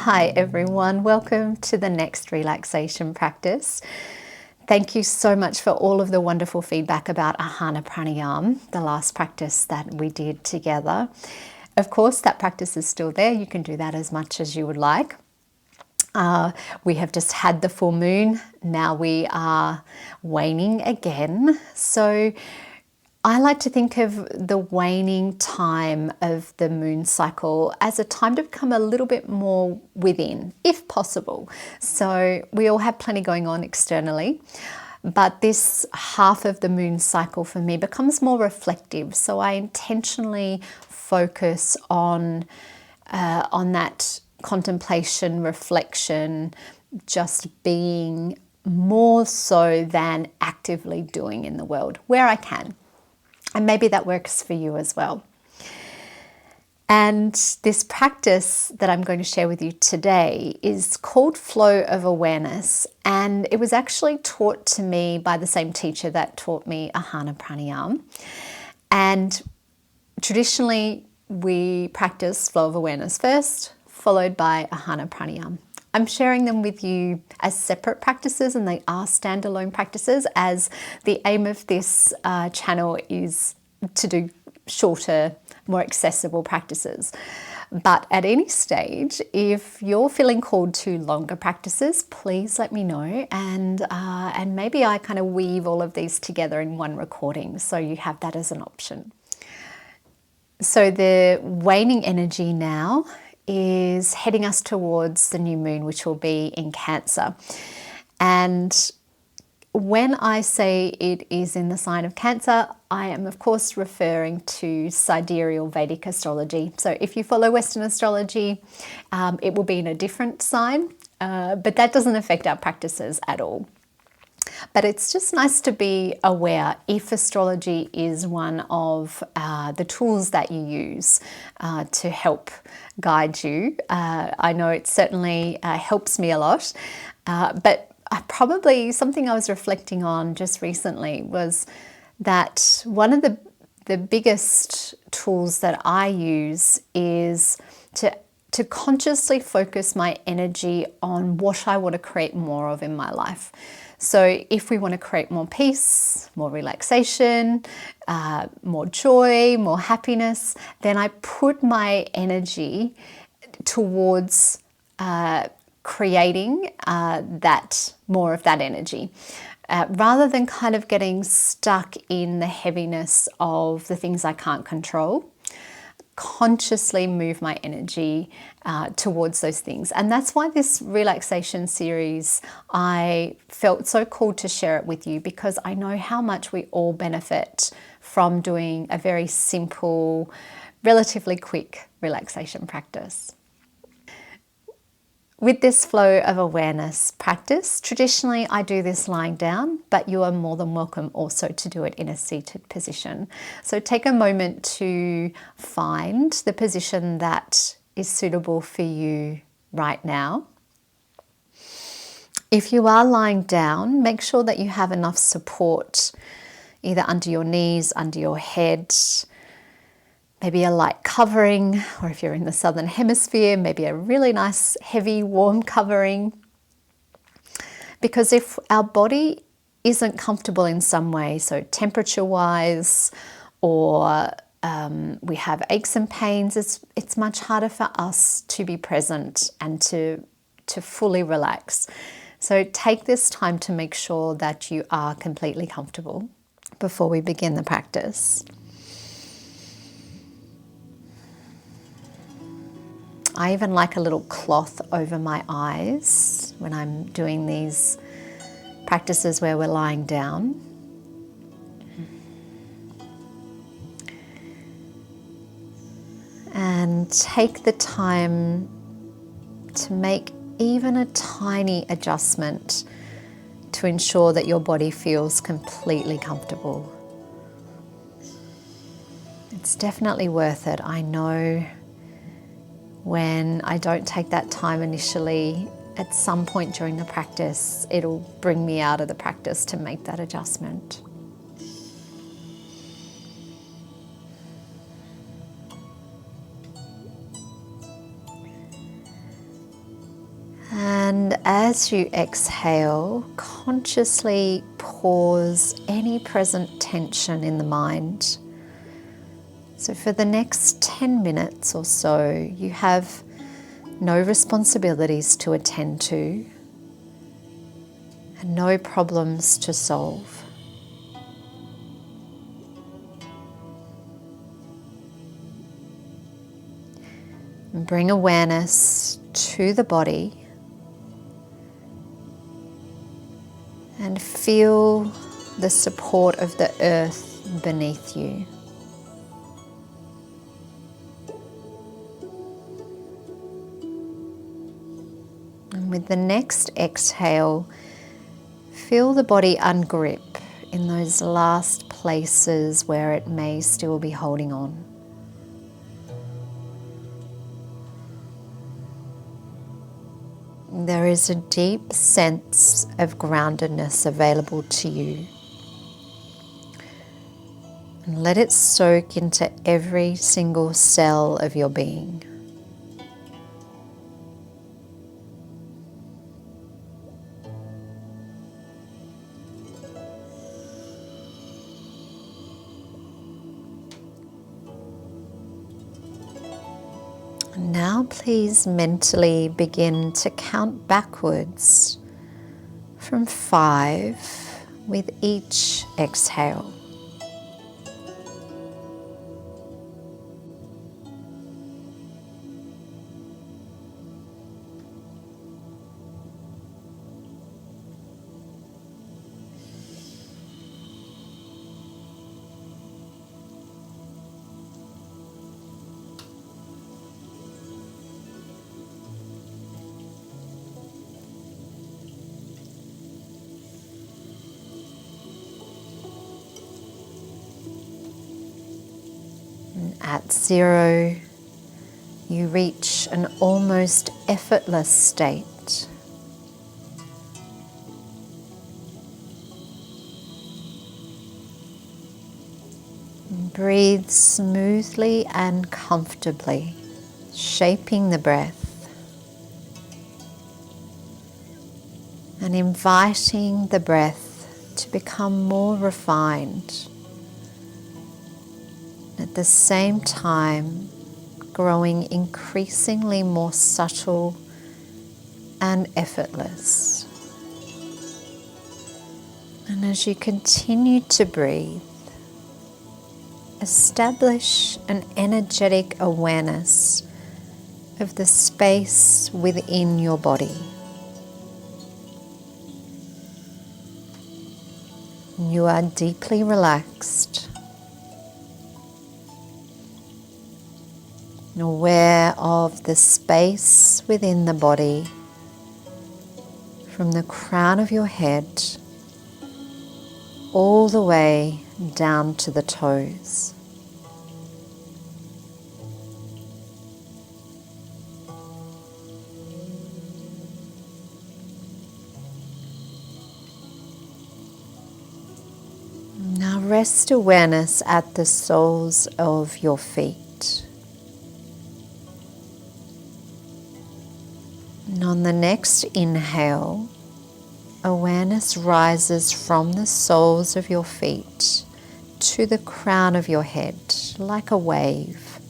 Hi everyone, welcome to the next relaxation practice. Thank you so much for all of the wonderful feedback about Ahana Pranayam, the last practice that we did together. Of course, that practice is still there. You can do that as much as you would like. We have just had the full moon. Now we are waning again. So I like to think of the waning time of the moon cycle as a time to become a little bit more within, if possible. So we all have plenty going on externally, but this half of the moon cycle for me becomes more reflective. So I intentionally focus on that contemplation, reflection, just being more so than actively doing in the world where I can. And maybe that works for you as well. And this practice that I'm going to share with you today is called Flow of Awareness. And it was actually taught to me by the same teacher that taught me Ahana Pranayam. And traditionally, we practice Flow of Awareness first, followed by Ahana Pranayam. I'm sharing them with you as separate practices, and they are standalone practices, as the aim of this channel is to do shorter, more accessible practices. But at any stage, if you're feeling called to longer practices, please let me know, and maybe I kind of weave all of these together in one recording, so you have that as an option. So the waning energy now is heading us towards the new moon, which will be in Cancer. And when I say it is in the sign of Cancer, I am of course referring to sidereal Vedic astrology. So if you follow Western astrology, it will be in a different sign, but that doesn't affect our practices at all. But it's just nice to be aware if astrology is one of the tools that you use to help guide you. I know it certainly helps me a lot, but probably something I was reflecting on just recently was that one of the biggest tools that I use is to consciously focus my energy on what I want to create more of in my life. So if we want to create more peace, more relaxation, more joy, more happiness, then I put my energy towards creating more of that energy. Rather than kind of getting stuck in the heaviness of the things I can't control, consciously move my energy towards those things. And that's why this relaxation series, I felt so called to share it with you, because I know how much we all benefit from doing a very simple, relatively quick relaxation practice. With this flow of awareness practice, traditionally I do this lying down, but you are more than welcome also to do it in a seated position. So take a moment to find the position that is suitable for you right now. If you are lying down, make sure that you have enough support either under your knees, under your head, maybe a light covering, or if you're in the southern hemisphere, maybe a really nice heavy warm covering. Because if our body isn't comfortable in some way, so temperature wise, or we have aches and pains, it's much harder for us to be present and to fully relax. So take this time to make sure that you are completely comfortable before we begin the practice. I even like a little cloth over my eyes when I'm doing these practices where we're lying down. And take the time to make even a tiny adjustment to ensure that your body feels completely comfortable. It's definitely worth it. I know when I don't take that time initially, at some point during the practice, it'll bring me out of the practice to make that adjustment. And as you exhale, consciously pause any present tension in the mind. So for the next 10 minutes or so, you have no responsibilities to attend to and no problems to solve. And bring awareness to the body and feel the support of the earth beneath you. And with the next exhale, feel the body ungrip in those last places where it may still be holding on. There is a deep sense of groundedness available to you. And let it soak into every single cell of your being. Now please mentally begin to count backwards from 5 with each exhale. At 0, you reach an almost effortless state. Breathe smoothly and comfortably, shaping the breath and inviting the breath to become more refined. At the same time, growing increasingly more subtle and effortless. And as you continue to breathe, establish an energetic awareness of the space within your body. You are deeply relaxed, and aware of the space within the body from the crown of your head all the way down to the toes. Now rest awareness at the soles of your feet. And on the next inhale, awareness rises from the soles of your feet to the crown of your head like a wave.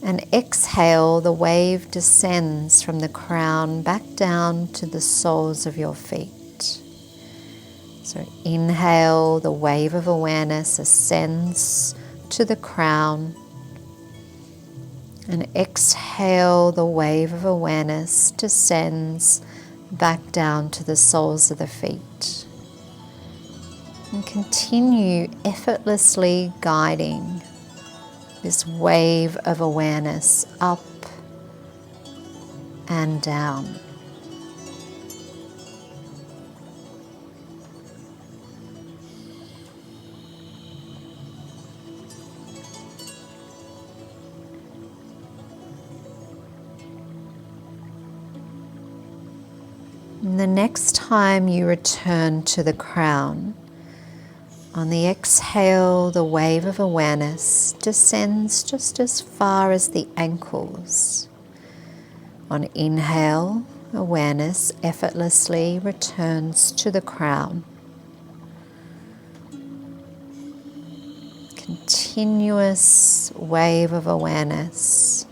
And exhale, the wave descends from the crown back down to the soles of your feet. So inhale, the wave of awareness ascends to the crown. And exhale, the wave of awareness descends back down to the soles of the feet. And continue effortlessly guiding this wave of awareness up and down. And the next time you return to the crown, on the exhale, the wave of awareness descends just as far as the ankles. On inhale, Awareness effortlessly returns to the crown. Continuous wave of awareness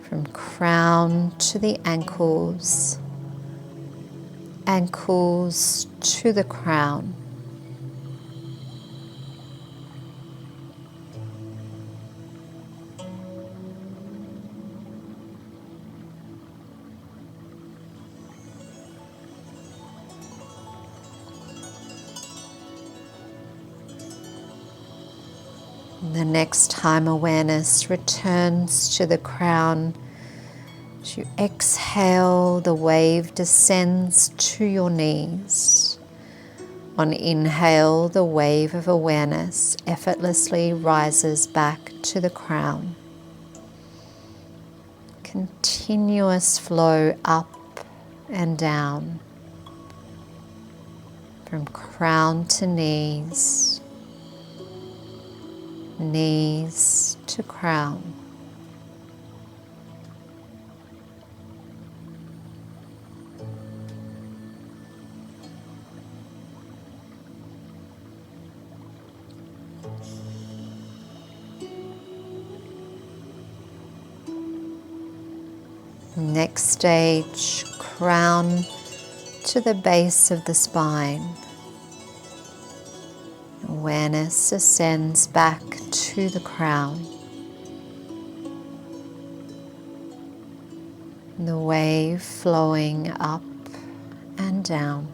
from crown to the ankles, ankles to the crown. The next time awareness returns to the crown, as you exhale, the wave descends to your knees. On inhale, the wave of awareness effortlessly rises back to the crown. Continuous flow up and down, from crown to knees, knees to crown. Next stage, crown to the base of the spine. Awareness ascends back to the crown. The wave flowing up and down.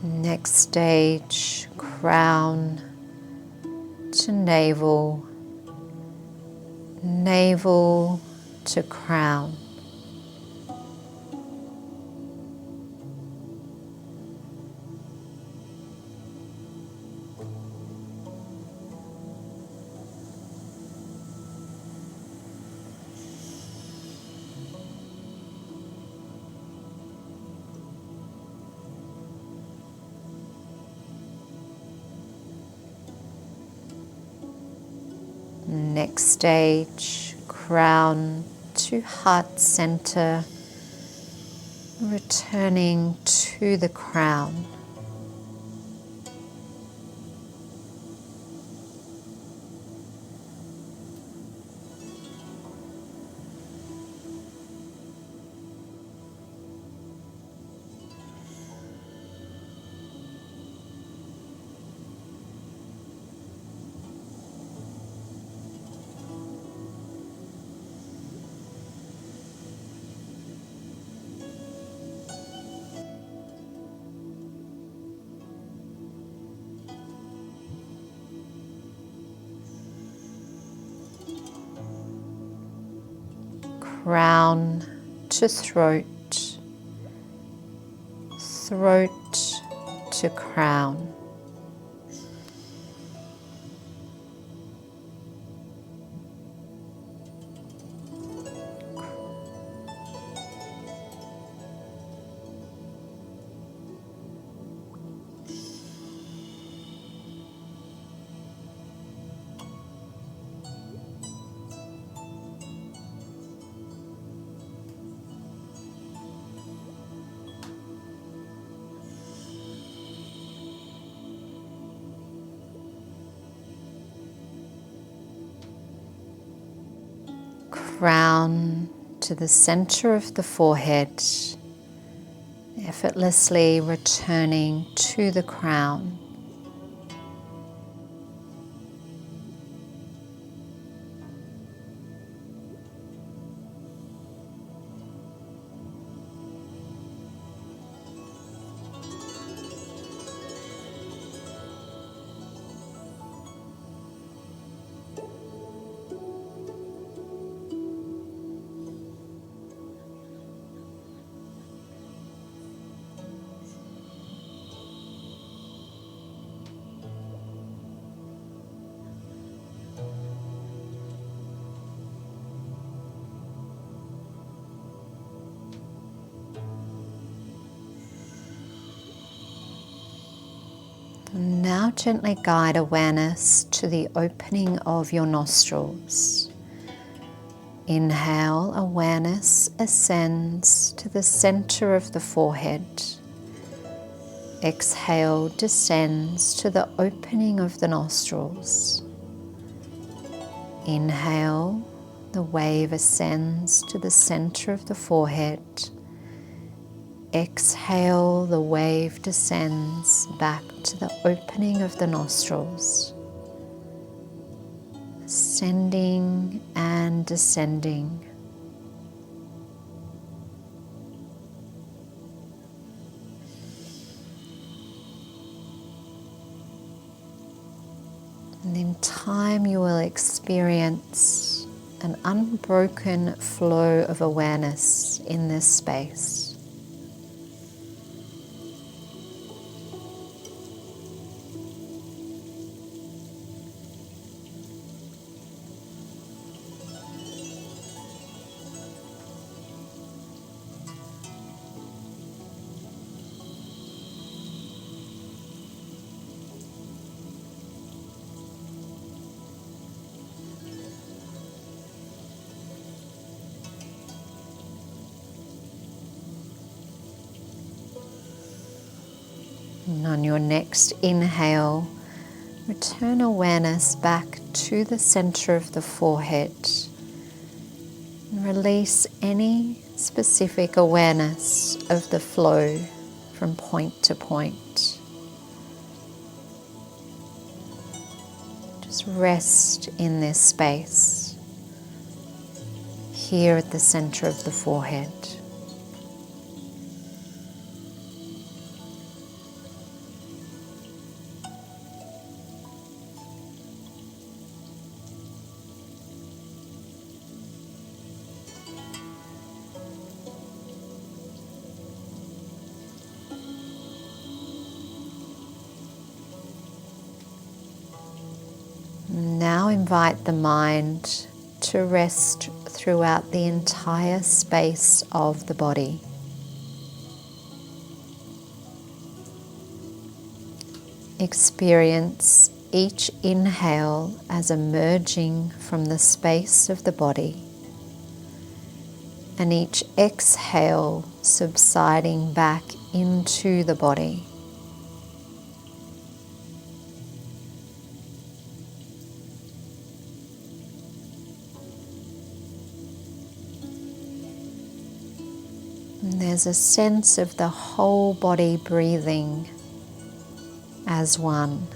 Next stage, crown to navel, navel to crown. Next stage, crown to heart center, returning to the crown. Crown to throat, throat to crown. Crown to the center of the forehead, effortlessly returning to the crown. now gently guide awareness to the opening of your nostrils. Inhale, awareness ascends to the center of the forehead. Exhale, descends to the opening of the nostrils. Inhale, the wave ascends to the center of the forehead. Exhale, the wave descends back to the opening of the nostrils. Ascending and descending. And in time you will experience an unbroken flow of awareness in this space. And on your next inhale, return awareness back to the center of the forehead. And release any specific awareness of the flow from point to point. Just rest in this space, here at the center of the forehead. Now invite the mind to rest throughout the entire space of the body. Experience each inhale as emerging from the space of the body, and each exhale subsiding back into the body. And there's a sense of the whole body breathing as one.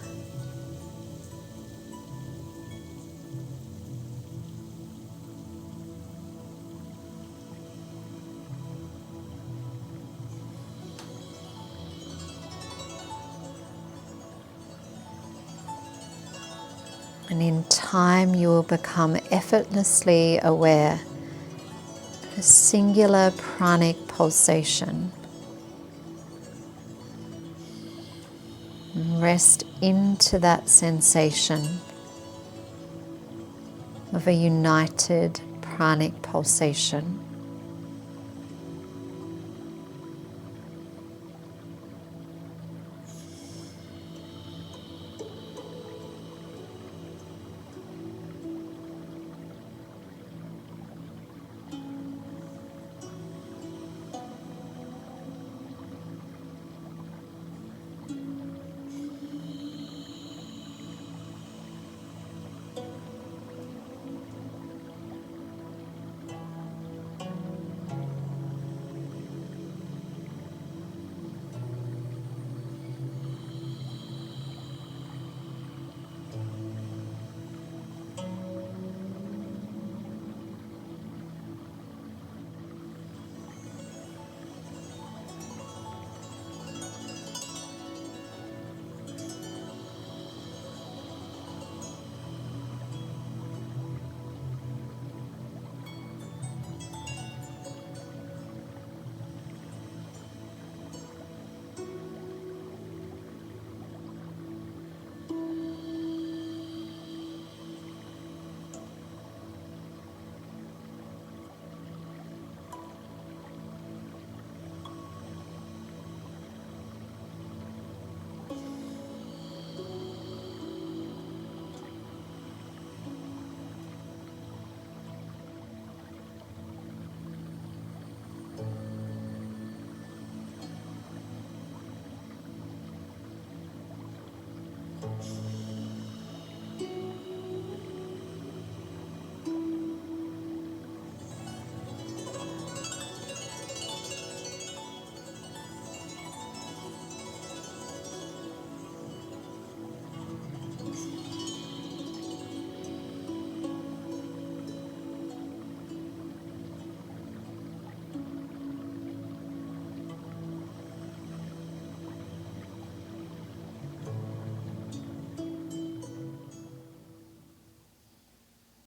And in time you will become effortlessly aware of a singular pranic pulsation. And rest into that sensation of a united pranic pulsation.